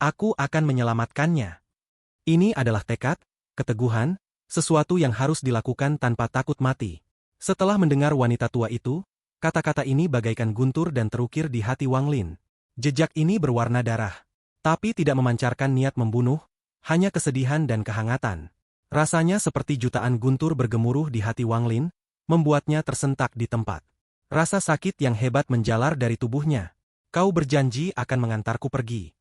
Aku akan menyelamatkannya. Ini adalah tekad, keteguhan, sesuatu yang harus dilakukan tanpa takut mati. Setelah mendengar wanita tua itu, kata-kata ini bagaikan guntur dan terukir di hati Wang Lin. Jejak ini berwarna darah, tapi tidak memancarkan niat membunuh, hanya kesedihan dan kehangatan. Rasanya seperti jutaan guntur bergemuruh di hati Wang Lin, membuatnya tersentak di tempat. Rasa sakit yang hebat menjalar dari tubuhnya. Kau berjanji akan mengantarku pergi.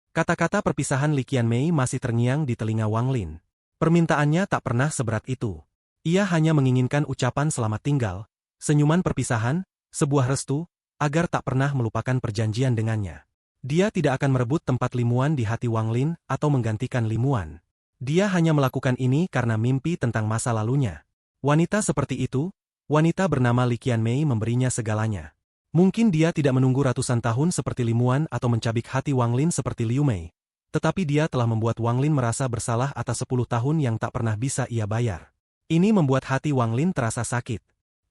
Kata-kata perpisahan Li Qianmei masih terngiang di telinga Wang Lin. Permintaannya tak pernah seberat itu. Ia hanya menginginkan ucapan selamat tinggal, senyuman perpisahan, sebuah restu, agar tak pernah melupakan perjanjian dengannya. Dia tidak akan merebut tempat Limuan di hati Wang Lin atau menggantikan Limuan. Dia hanya melakukan ini karena mimpi tentang masa lalunya. Wanita seperti itu, wanita bernama Li Qianmei memberinya segalanya. Mungkin dia tidak menunggu ratusan tahun seperti Limuan atau mencabik hati Wang Lin seperti Liu Mei. Tetapi dia telah membuat Wang Lin merasa bersalah atas 10 tahun yang tak pernah bisa ia bayar. Ini membuat hati Wang Lin terasa sakit.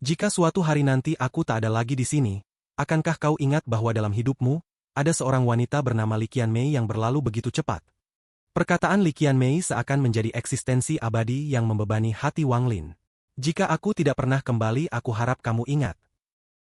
Jika suatu hari nanti aku tak ada lagi di sini, akankah kau ingat bahwa dalam hidupmu, ada seorang wanita bernama Li Qianmei yang berlalu begitu cepat? Perkataan Li Qianmei seakan menjadi eksistensi abadi yang membebani hati Wang Lin. Jika aku tidak pernah kembali, aku harap kamu ingat.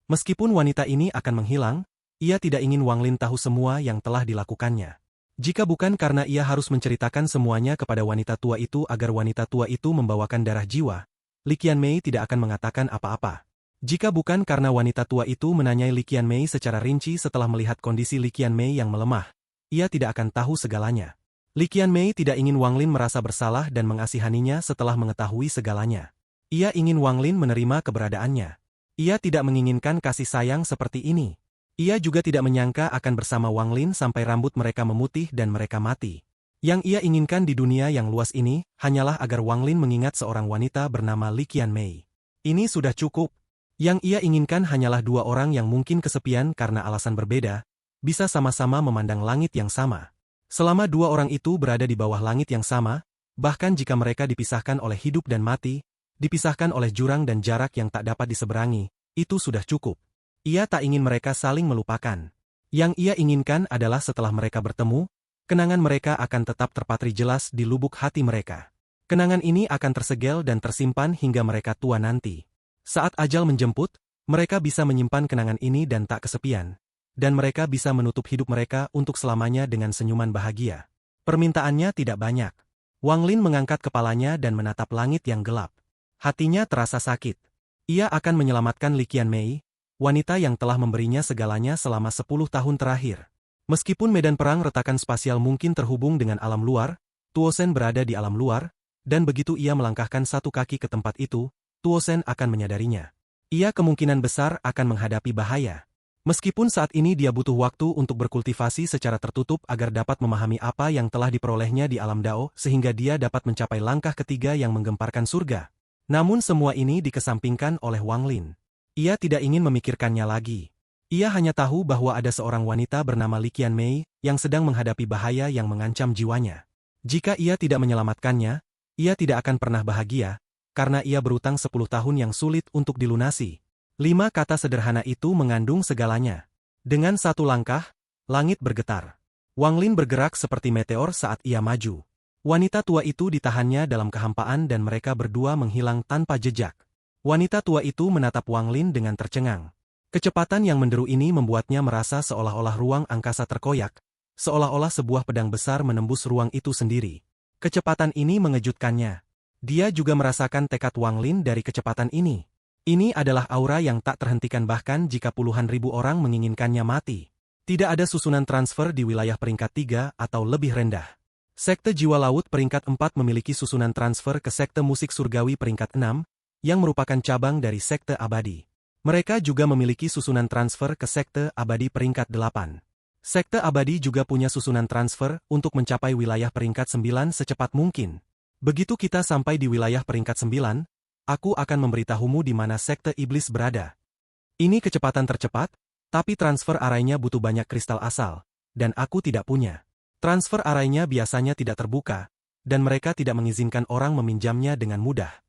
Meskipun wanita ini akan menghilang, ia tidak ingin Wang Lin tahu semua yang telah dilakukannya. Jika bukan karena ia harus menceritakan semuanya kepada wanita tua itu agar wanita tua itu membawakan darah jiwa, Li Qianmei tidak akan mengatakan apa-apa. Jika bukan karena wanita tua itu menanyai Li Qianmei secara rinci setelah melihat kondisi Li Qianmei yang melemah, ia tidak akan tahu segalanya. Li Qianmei tidak ingin Wang Lin merasa bersalah dan mengasihaninya setelah mengetahui segalanya. Ia ingin Wang Lin menerima keberadaannya. Ia tidak menginginkan kasih sayang seperti ini. Ia juga tidak menyangka akan bersama Wang Lin sampai rambut mereka memutih dan mereka mati. Yang ia inginkan di dunia yang luas ini, hanyalah agar Wang Lin mengingat seorang wanita bernama Li Qianmei. Ini sudah cukup. Yang ia inginkan hanyalah dua orang yang mungkin kesepian karena alasan berbeda, bisa sama-sama memandang langit yang sama. Selama dua orang itu berada di bawah langit yang sama, bahkan jika mereka dipisahkan oleh hidup dan mati, dipisahkan oleh jurang dan jarak yang tak dapat diseberangi, itu sudah cukup. Ia tak ingin mereka saling melupakan. Yang ia inginkan adalah setelah mereka bertemu, kenangan mereka akan tetap terpatri jelas di lubuk hati mereka. Kenangan ini akan tersegel dan tersimpan hingga mereka tua nanti. Saat ajal menjemput, mereka bisa menyimpan kenangan ini dan tak kesepian. Dan mereka bisa menutup hidup mereka untuk selamanya dengan senyuman bahagia. Permintaannya tidak banyak. Wang Lin mengangkat kepalanya dan menatap langit yang gelap. Hatinya terasa sakit. Ia akan menyelamatkan Li Qianmei, wanita yang telah memberinya segalanya selama 10 tahun terakhir. Meskipun medan perang retakan spasial mungkin terhubung dengan alam luar, Tuo Shen berada di alam luar, dan begitu ia melangkahkan satu kaki ke tempat itu, Tuo Shen akan menyadarinya. Ia kemungkinan besar akan menghadapi bahaya. Meskipun saat ini dia butuh waktu untuk berkultivasi secara tertutup agar dapat memahami apa yang telah diperolehnya di alam Dao sehingga dia dapat mencapai langkah ketiga yang menggemparkan surga. Namun semua ini dikesampingkan oleh Wang Lin. Ia tidak ingin memikirkannya lagi. Ia hanya tahu bahwa ada seorang wanita bernama Li Qianmei yang sedang menghadapi bahaya yang mengancam jiwanya. Jika ia tidak menyelamatkannya, ia tidak akan pernah bahagia, karena ia berutang 10 tahun yang sulit untuk dilunasi. 5 kata sederhana itu mengandung segalanya. Dengan satu langkah, langit bergetar. Wang Lin bergerak seperti meteor saat ia maju. Wanita tua itu ditahannya dalam kehampaan dan mereka berdua menghilang tanpa jejak. Wanita tua itu menatap Wang Lin dengan tercengang. Kecepatan yang menderu ini membuatnya merasa seolah-olah ruang angkasa terkoyak, seolah-olah sebuah pedang besar menembus ruang itu sendiri. Kecepatan ini mengejutkannya. Dia juga merasakan tekad Wang Lin dari kecepatan ini. Ini adalah aura yang tak terhentikan bahkan jika puluhan ribu orang menginginkannya mati. Tidak ada susunan transfer di wilayah peringkat 3 atau lebih rendah. Sekte Jiwa Laut peringkat 4 memiliki susunan transfer ke Sekte Musik Surgawi peringkat 6, yang merupakan cabang dari Sekte Abadi. Mereka juga memiliki susunan transfer ke Sekte Abadi peringkat 8. Sekte Abadi juga punya susunan transfer untuk mencapai wilayah peringkat 9 secepat mungkin. Begitu kita sampai di wilayah peringkat 9, aku akan memberitahumu di mana Sekte Iblis berada. Ini kecepatan tercepat, tapi transfer arainya butuh banyak kristal asal, dan aku tidak punya. Transfer arainya biasanya tidak terbuka, dan mereka tidak mengizinkan orang meminjamnya dengan mudah.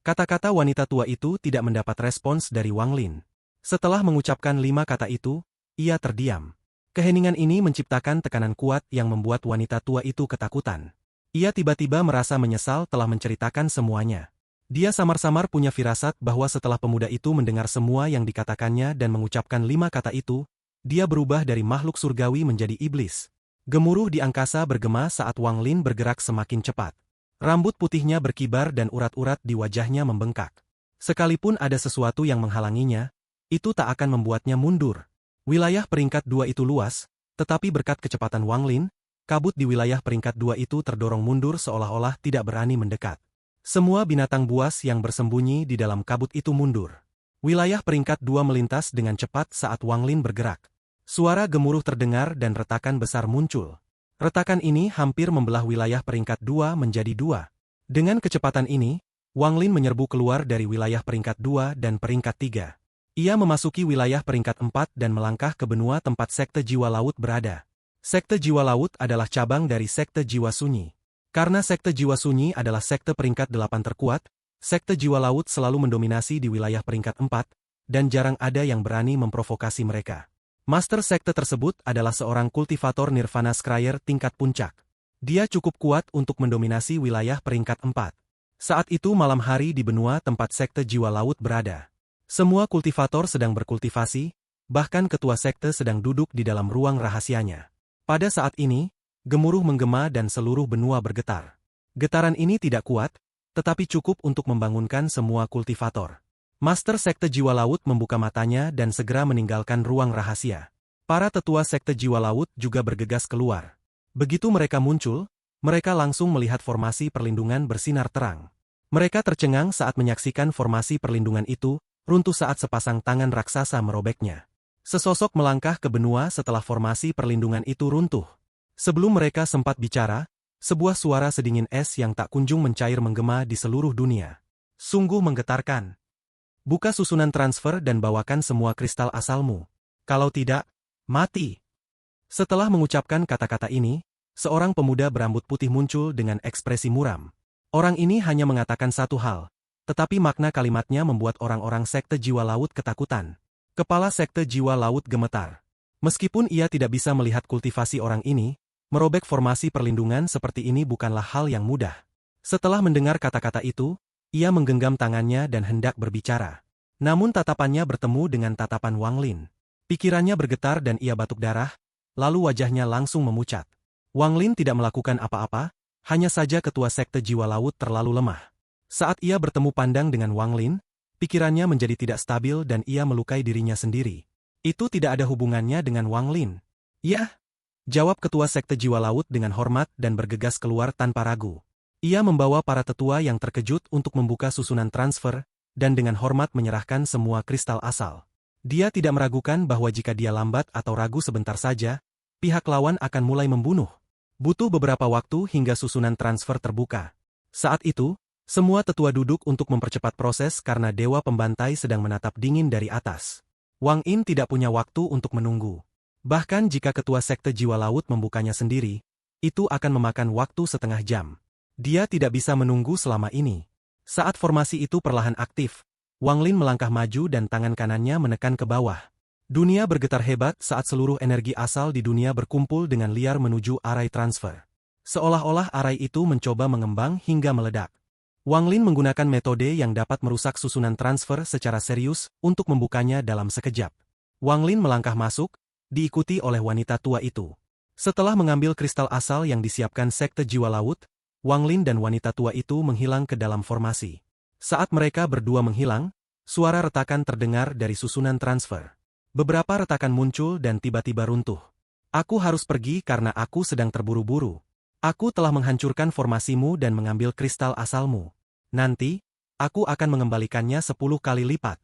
Kata-kata wanita tua itu tidak mendapat respons dari Wang Lin. Setelah mengucapkan 5 kata itu, ia terdiam. Keheningan ini menciptakan tekanan kuat yang membuat wanita tua itu ketakutan. Ia tiba-tiba merasa menyesal telah menceritakan semuanya. Dia samar-samar punya firasat bahwa setelah pemuda itu mendengar semua yang dikatakannya dan mengucapkan 5 kata itu, dia berubah dari makhluk surgawi menjadi iblis. Gemuruh di angkasa bergema saat Wang Lin bergerak semakin cepat. Rambut putihnya berkibar dan urat-urat di wajahnya membengkak. Sekalipun ada sesuatu yang menghalanginya, itu tak akan membuatnya mundur. Wilayah peringkat 2 itu luas, tetapi berkat kecepatan Wang Lin, kabut di wilayah peringkat 2 itu terdorong mundur seolah-olah tidak berani mendekat. Semua binatang buas yang bersembunyi di dalam kabut itu mundur. Wilayah peringkat 2 melintas dengan cepat saat Wang Lin bergerak. Suara gemuruh terdengar dan retakan besar muncul. Retakan ini hampir membelah wilayah peringkat 2 menjadi 2. Dengan kecepatan ini, Wang Lin menyerbu keluar dari wilayah peringkat 2 dan peringkat 3. Ia memasuki wilayah peringkat 4 dan melangkah ke benua tempat Sekte Jiwa Laut berada. Sekte Jiwa Laut adalah cabang dari Sekte Jiwa Sunyi. Karena Sekte Jiwa Sunyi adalah sekte peringkat 8 terkuat, Sekte Jiwa Laut selalu mendominasi di wilayah peringkat 4, dan jarang ada yang berani memprovokasi mereka. Master sekte tersebut adalah seorang kultivator Nirvana Scryer tingkat puncak. Dia cukup kuat untuk mendominasi wilayah peringkat 4. Saat itu malam hari di benua tempat Sekte Jiwa Laut berada. Semua kultivator sedang berkultivasi, bahkan ketua sekte sedang duduk di dalam ruang rahasianya. Pada saat ini, gemuruh menggema dan seluruh benua bergetar. Getaran ini tidak kuat, tetapi cukup untuk membangunkan semua kultivator. Master Sekte Jiwa Laut membuka matanya dan segera meninggalkan ruang rahasia. Para tetua Sekte Jiwa Laut juga bergegas keluar. Begitu mereka muncul, mereka langsung melihat formasi perlindungan bersinar terang. Mereka tercengang saat menyaksikan formasi perlindungan itu, runtuh saat sepasang tangan raksasa merobeknya. Sesosok melangkah ke benua setelah formasi perlindungan itu runtuh. Sebelum mereka sempat bicara, sebuah suara sedingin es yang tak kunjung mencair menggema di seluruh dunia. Sungguh menggetarkan. Buka susunan transfer dan bawakan semua kristal asalmu. Kalau tidak, mati. Setelah mengucapkan kata-kata ini, seorang pemuda berambut putih muncul dengan ekspresi muram. Orang ini hanya mengatakan satu hal, tetapi makna kalimatnya membuat orang-orang Sekte Jiwa Laut ketakutan. Kepala Sekte Jiwa Laut gemetar. Meskipun ia tidak bisa melihat kultivasi orang ini, merobek formasi perlindungan seperti ini bukanlah hal yang mudah. Setelah mendengar kata-kata itu, ia menggenggam tangannya dan hendak berbicara. Namun tatapannya bertemu dengan tatapan Wang Lin. Pikirannya bergetar dan ia batuk darah, lalu wajahnya langsung memucat. Wang Lin tidak melakukan apa-apa, hanya saja ketua Sekte Jiwa Laut terlalu lemah. Saat ia bertemu pandang dengan Wang Lin, pikirannya menjadi tidak stabil dan ia melukai dirinya sendiri. Itu tidak ada hubungannya dengan Wang Lin. Ya, jawab ketua Sekte Jiwa Laut dengan hormat dan bergegas keluar tanpa ragu. Ia membawa para tetua yang terkejut untuk membuka susunan transfer, dan dengan hormat menyerahkan semua kristal asal. Dia tidak meragukan bahwa jika dia lambat atau ragu sebentar saja, pihak lawan akan mulai membunuh. Butuh beberapa waktu hingga susunan transfer terbuka. Saat itu, semua tetua duduk untuk mempercepat proses karena Dewa Pembantai sedang menatap dingin dari atas. Wang In tidak punya waktu untuk menunggu. Bahkan jika ketua Sekte Jiwa Laut membukanya sendiri, itu akan memakan waktu setengah jam. Dia tidak bisa menunggu selama ini. Saat formasi itu perlahan aktif, Wang Lin melangkah maju dan tangan kanannya menekan ke bawah. Dunia bergetar hebat saat seluruh energi asal di dunia berkumpul dengan liar menuju arai transfer. Seolah-olah arai itu mencoba mengembang hingga meledak. Wang Lin menggunakan metode yang dapat merusak susunan transfer secara serius untuk membukanya dalam sekejap. Wang Lin melangkah masuk, diikuti oleh wanita tua itu. Setelah mengambil kristal asal yang disiapkan Sekte Jiwa Laut, Wang Lin dan wanita tua itu menghilang ke dalam formasi. Saat mereka berdua menghilang, suara retakan terdengar dari susunan transfer. Beberapa retakan muncul dan tiba-tiba runtuh. Aku harus pergi karena aku sedang terburu-buru. Aku telah menghancurkan formasimu dan mengambil kristal asalmu. Nanti, aku akan mengembalikannya 10 kali lipat.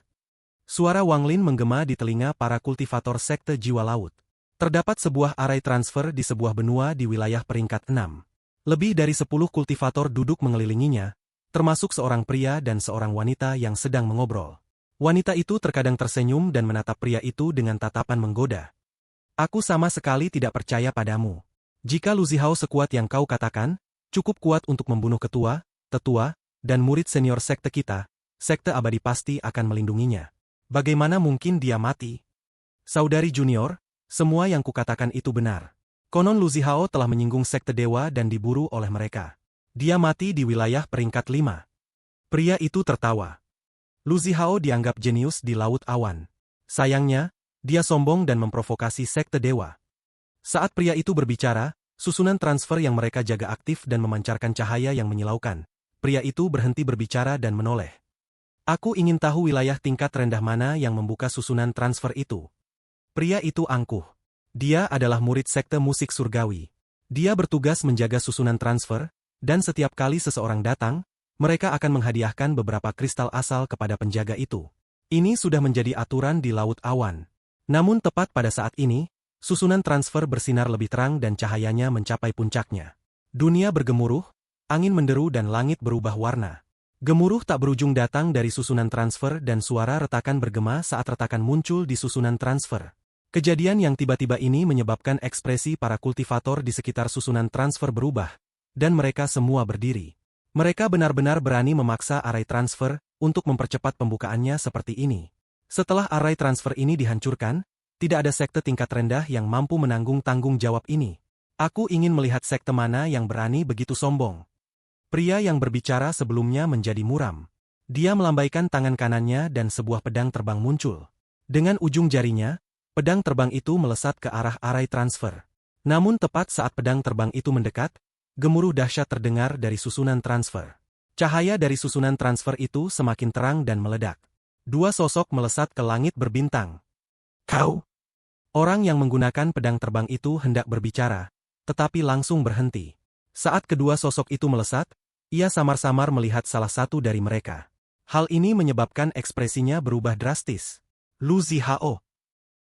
Suara Wang Lin menggema di telinga para kultivator Sekte Jiwa Laut. Terdapat sebuah arai transfer di sebuah benua di wilayah peringkat 6. Lebih dari 10 kultivator duduk mengelilinginya, termasuk seorang pria dan seorang wanita yang sedang mengobrol. Wanita itu terkadang tersenyum dan menatap pria itu dengan tatapan menggoda. Aku sama sekali tidak percaya padamu. Jika Lu Zihao sekuat yang kau katakan, cukup kuat untuk membunuh ketua, tetua, dan murid senior sekte kita, sekte abadi pasti akan melindunginya. Bagaimana mungkin dia mati? Saudari junior, Semua yang kukatakan itu benar. Konon Lu Zihao telah menyinggung sekte dewa dan diburu oleh mereka. Dia mati di wilayah peringkat 5. Pria itu tertawa. Lu Zihao dianggap jenius di Laut Awan. Sayangnya, dia sombong dan memprovokasi sekte dewa. Saat pria itu berbicara, susunan transfer yang mereka jaga aktif dan memancarkan cahaya yang menyilaukan. Pria itu berhenti berbicara dan menoleh. Aku ingin tahu wilayah tingkat rendah mana yang membuka susunan transfer itu. Pria itu angkuh. Dia adalah murid sekte musik surgawi. Dia bertugas menjaga susunan transfer, dan setiap kali seseorang datang, mereka akan menghadiahkan beberapa kristal asal kepada penjaga itu. Ini sudah menjadi aturan di Laut Awan. Namun tepat pada saat ini, susunan transfer bersinar lebih terang dan cahayanya mencapai puncaknya. Dunia bergemuruh, angin menderu dan langit berubah warna. Gemuruh tak berujung datang dari susunan transfer dan suara retakan bergema saat retakan muncul di susunan transfer. Kejadian yang tiba-tiba ini menyebabkan ekspresi para kultivator di sekitar susunan transfer berubah, dan mereka semua berdiri. Mereka benar-benar berani memaksa arai transfer untuk mempercepat pembukaannya seperti ini. Setelah arai transfer ini dihancurkan, tidak ada sekte tingkat rendah yang mampu menanggung tanggung jawab ini. Aku ingin melihat sekte mana yang berani begitu sombong. Pria yang berbicara sebelumnya menjadi muram. Dia melambaikan tangan kanannya dan sebuah pedang terbang muncul. Dengan ujung jarinya, pedang terbang itu melesat ke arah arai transfer. Namun tepat saat pedang terbang itu mendekat, gemuruh dahsyat terdengar dari susunan transfer. Cahaya dari susunan transfer itu semakin terang dan meledak. Dua sosok melesat ke langit berbintang. Kau! Orang yang menggunakan pedang terbang itu hendak berbicara, tetapi langsung berhenti. Saat kedua sosok itu melesat, ia samar-samar melihat salah satu dari mereka. Hal ini menyebabkan ekspresinya berubah drastis. Lu Zihao.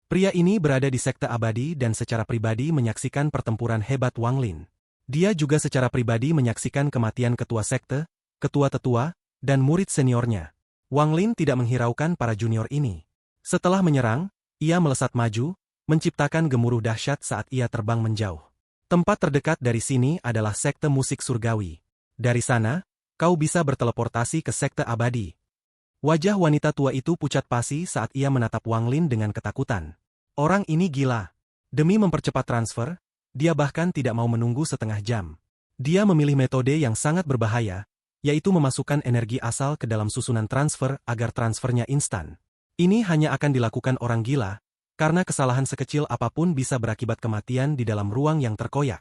Pria ini berada di sekte abadi dan secara pribadi menyaksikan pertempuran hebat Wang Lin. Dia juga secara pribadi menyaksikan kematian ketua sekte, ketua tetua, dan murid seniornya. Wang Lin tidak menghiraukan para junior ini. Setelah menyerang, ia melesat maju, menciptakan gemuruh dahsyat saat ia terbang menjauh. Tempat terdekat dari sini adalah sekte musik surgawi. Dari sana, kau bisa berteleportasi ke sekte abadi. Wajah wanita tua itu pucat pasi saat ia menatap Wang Lin dengan ketakutan. Orang ini gila. Demi mempercepat transfer, dia bahkan tidak mau menunggu setengah jam. Dia memilih metode yang sangat berbahaya, yaitu memasukkan energi asal ke dalam susunan transfer agar transfernya instan. Ini hanya akan dilakukan orang gila, karena kesalahan sekecil apapun bisa berakibat kematian di dalam ruang yang terkoyak.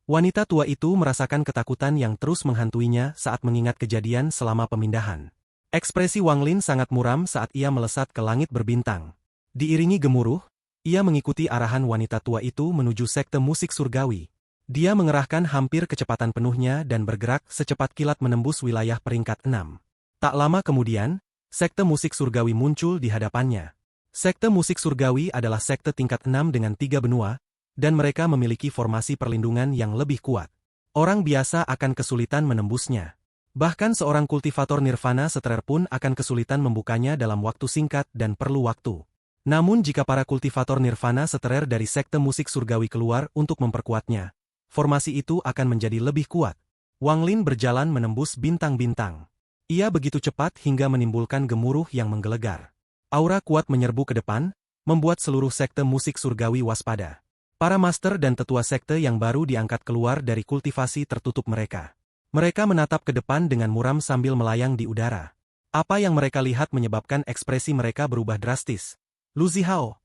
Wanita tua itu merasakan ketakutan yang terus menghantuinya saat mengingat kejadian selama pemindahan. Ekspresi Wang Lin sangat muram saat ia melesat ke langit berbintang. Diiringi gemuruh, ia mengikuti arahan wanita tua itu menuju sekte musik surgawi. Dia mengerahkan hampir kecepatan penuhnya dan bergerak secepat kilat menembus wilayah peringkat 6. Tak lama kemudian, sekte musik surgawi muncul di hadapannya. Sekte musik surgawi adalah sekte tingkat 6 dengan 3 benua, dan mereka memiliki formasi perlindungan yang lebih kuat. Orang biasa akan kesulitan menembusnya. Bahkan seorang kultivator nirvana seterer pun akan kesulitan membukanya dalam waktu singkat dan perlu waktu. Namun jika para kultivator nirvana seterer dari sekte musik surgawi keluar untuk memperkuatnya, formasi itu akan menjadi lebih kuat. Wang Lin berjalan menembus bintang-bintang. Ia begitu cepat hingga menimbulkan gemuruh yang menggelegar. Aura kuat menyerbu ke depan, membuat seluruh sekte musik surgawi waspada. Para master dan tetua sekte yang baru diangkat keluar dari kultivasi tertutup mereka. Mereka menatap ke depan dengan muram sambil melayang di udara. Apa yang mereka lihat menyebabkan ekspresi mereka berubah drastis. Lu Zihao.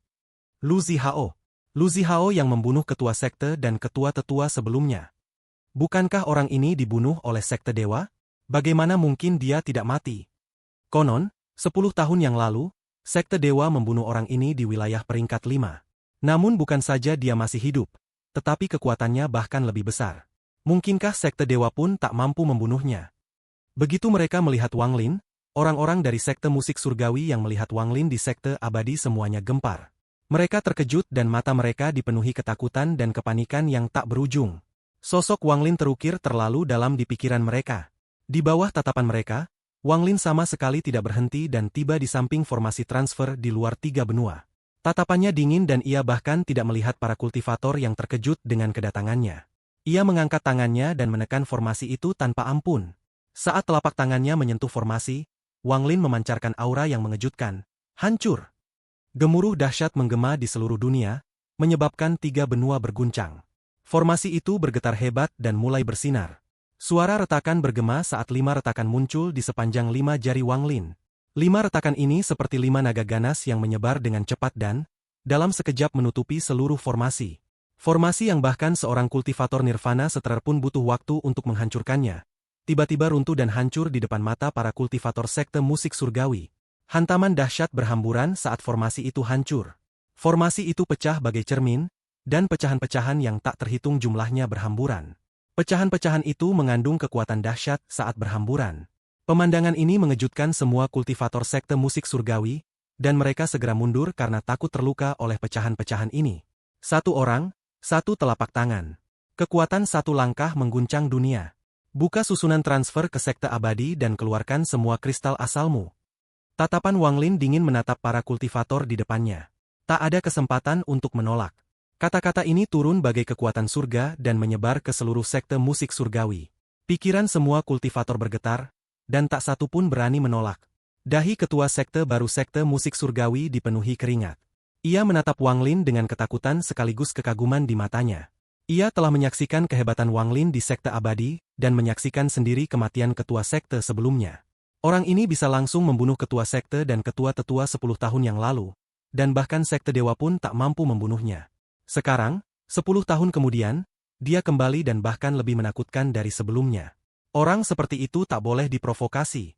Lu Zihao. Lu Zihao yang membunuh ketua sekte dan ketua tetua sebelumnya. Bukankah orang ini dibunuh oleh sekte dewa? Bagaimana mungkin dia tidak mati? Konon, 10 tahun yang lalu, sekte dewa membunuh orang ini di wilayah peringkat 5. Namun bukan saja dia masih hidup, tetapi kekuatannya bahkan lebih besar. Mungkinkah sekte dewa pun tak mampu membunuhnya? Begitu mereka melihat Wang Lin, orang-orang dari sekte musik surgawi yang melihat Wang Lin di sekte abadi semuanya gempar. Mereka terkejut dan mata mereka dipenuhi ketakutan dan kepanikan yang tak berujung. Sosok Wang Lin terukir terlalu dalam di pikiran mereka. Di bawah tatapan mereka, Wang Lin sama sekali tidak berhenti dan tiba di samping formasi transfer di luar 3 benua. Tatapannya dingin dan ia bahkan tidak melihat para kultivator yang terkejut dengan kedatangannya. Ia mengangkat tangannya dan menekan formasi itu tanpa ampun. Saat telapak tangannya menyentuh formasi, Wang Lin memancarkan aura yang mengejutkan. Hancur! Gemuruh dahsyat menggema di seluruh dunia, menyebabkan 3 benua berguncang. Formasi itu bergetar hebat dan mulai bersinar. Suara retakan bergema saat 5 retakan muncul di sepanjang 5 jari Wang Lin. 5 retakan ini seperti 5 naga ganas yang menyebar dengan cepat dan, dalam sekejap menutupi seluruh formasi. Formasi yang bahkan seorang kultivator nirvana seter pun butuh waktu untuk menghancurkannya. Tiba-tiba runtuh dan hancur di depan mata para kultivator sekte musik surgawi. Hantaman dahsyat berhamburan saat formasi itu hancur. Formasi itu pecah bagai cermin, dan pecahan-pecahan yang tak terhitung jumlahnya berhamburan. Pecahan-pecahan itu mengandung kekuatan dahsyat saat berhamburan. Pemandangan ini mengejutkan semua kultivator sekte musik surgawi, dan mereka segera mundur karena takut terluka oleh pecahan-pecahan ini. 1 orang, 1 telapak tangan. Kekuatan 1 langkah mengguncang dunia. Buka susunan transfer ke sekte abadi dan keluarkan semua kristal asalmu. Tatapan Wang Lin dingin menatap para kultivator di depannya. Tak ada kesempatan untuk menolak. Kata-kata ini turun bagai kekuatan surga dan menyebar ke seluruh sekte musik surgawi. Pikiran semua kultivator bergetar, dan tak satu pun berani menolak. Dahi ketua sekte baru sekte musik surgawi dipenuhi keringat. Ia menatap Wang Lin dengan ketakutan sekaligus kekaguman di matanya. Ia telah menyaksikan kehebatan Wang Lin di sekte abadi, dan menyaksikan sendiri kematian ketua sekte sebelumnya. Orang ini bisa langsung membunuh ketua sekte dan ketua tetua 10 tahun yang lalu, dan bahkan sekte dewa pun tak mampu membunuhnya. Sekarang, 10 tahun kemudian, dia kembali dan bahkan lebih menakutkan dari sebelumnya. Orang seperti itu tak boleh diprovokasi.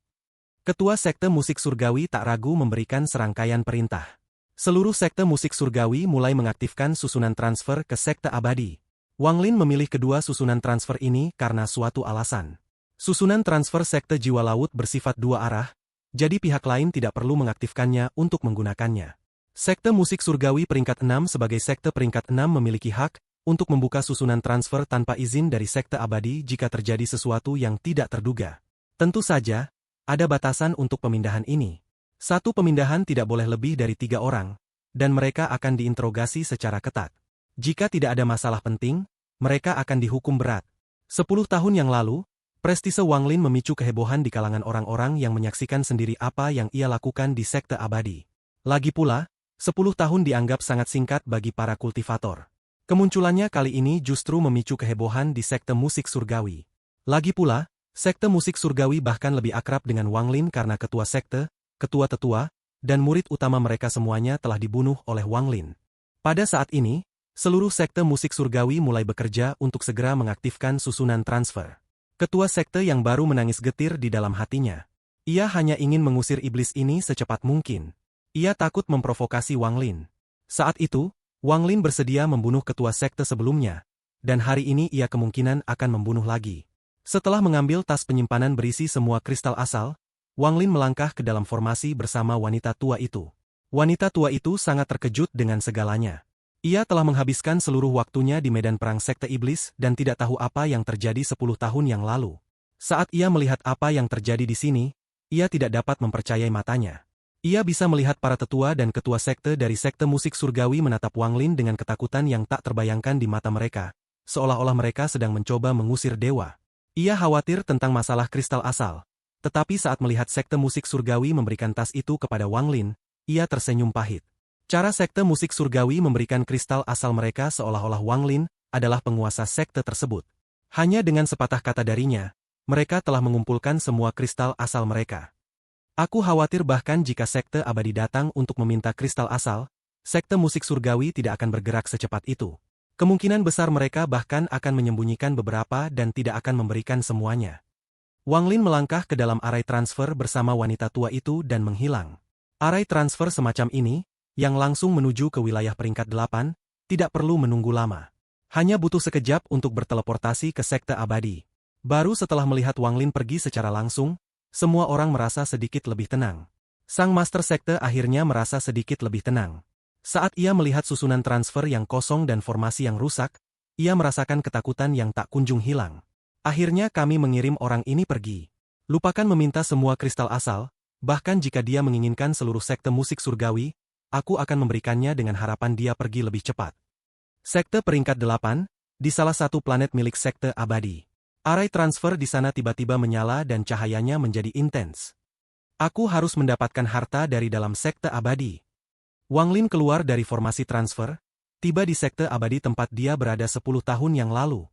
Ketua sekte musik surgawi tak ragu memberikan serangkaian perintah. Seluruh sekte musik surgawi mulai mengaktifkan susunan transfer ke sekte abadi. Wang Lin memilih kedua susunan transfer ini karena suatu alasan. Susunan transfer sekte jiwa laut bersifat 2 arah, jadi pihak lain tidak perlu mengaktifkannya untuk menggunakannya. Sekte musik surgawi peringkat 6 sebagai sekte peringkat 6 memiliki hak untuk membuka susunan transfer tanpa izin dari sekte abadi jika terjadi sesuatu yang tidak terduga. Tentu saja, ada batasan untuk pemindahan ini. 1 pemindahan tidak boleh lebih dari 3 orang, dan mereka akan diinterogasi secara ketat. Jika tidak ada masalah penting, mereka akan dihukum berat. 10 tahun yang lalu, prestise Wang Lin memicu kehebohan di kalangan orang-orang yang menyaksikan sendiri apa yang ia lakukan di sekte abadi. Lagi pula, 10 tahun dianggap sangat singkat bagi para kultivator. Kemunculannya kali ini justru memicu kehebohan di sekte musik surgawi. Lagi pula, sekte musik surgawi bahkan lebih akrab dengan Wang Lin karena ketua sekte, ketua tetua, dan murid utama mereka semuanya telah dibunuh oleh Wang Lin. Pada saat ini, seluruh sekte musik surgawi mulai bekerja untuk segera mengaktifkan susunan transfer. Ketua sekte yang baru menangis getir di dalam hatinya. Ia hanya ingin mengusir iblis ini secepat mungkin. Ia takut memprovokasi Wang Lin. Saat itu, Wang Lin bersedia membunuh ketua sekte sebelumnya, dan hari ini ia kemungkinan akan membunuh lagi. Setelah mengambil tas penyimpanan berisi semua kristal asal, Wang Lin melangkah ke dalam formasi bersama wanita tua itu. Wanita tua itu sangat terkejut dengan segalanya. Ia telah menghabiskan seluruh waktunya di medan perang sekte iblis dan tidak tahu apa yang terjadi 10 tahun yang lalu. Saat ia melihat apa yang terjadi di sini, ia tidak dapat mempercayai matanya. Ia bisa melihat para tetua dan ketua sekte dari sekte musik surgawi menatap Wang Lin dengan ketakutan yang tak terbayangkan di mata mereka, seolah-olah mereka sedang mencoba mengusir dewa. Ia khawatir tentang masalah kristal asal, tetapi saat melihat sekte musik surgawi memberikan tas itu kepada Wang Lin, ia tersenyum pahit. Cara sekte musik surgawi memberikan kristal asal mereka seolah-olah Wang Lin adalah penguasa sekte tersebut. Hanya dengan sepatah kata darinya, mereka telah mengumpulkan semua kristal asal mereka. Aku khawatir bahkan jika sekte abadi datang untuk meminta kristal asal, sekte musik surgawi tidak akan bergerak secepat itu. Kemungkinan besar mereka bahkan akan menyembunyikan beberapa dan tidak akan memberikan semuanya. Wang Lin melangkah ke dalam arai transfer bersama wanita tua itu dan menghilang. Arai transfer semacam ini, yang langsung menuju ke wilayah peringkat 8, tidak perlu menunggu lama. Hanya butuh sekejap untuk berteleportasi ke sekte abadi. Baru setelah melihat Wang Lin pergi secara langsung, semua orang merasa sedikit lebih tenang. Sang master sekte akhirnya merasa sedikit lebih tenang. Saat ia melihat susunan transfer yang kosong dan formasi yang rusak, ia merasakan ketakutan yang tak kunjung hilang. Akhirnya kami mengirim orang ini pergi. Lupakan meminta semua kristal asal, bahkan jika dia menginginkan seluruh sekte musik surgawi, aku akan memberikannya dengan harapan dia pergi lebih cepat. Sekte peringkat 8, di salah satu planet milik sekte abadi. Arai transfer di sana tiba-tiba menyala dan cahayanya menjadi intens. Aku harus mendapatkan harta dari dalam sekte abadi. Wang Lin keluar dari formasi transfer, Tiba di sekte abadi tempat dia berada 10 tahun yang lalu.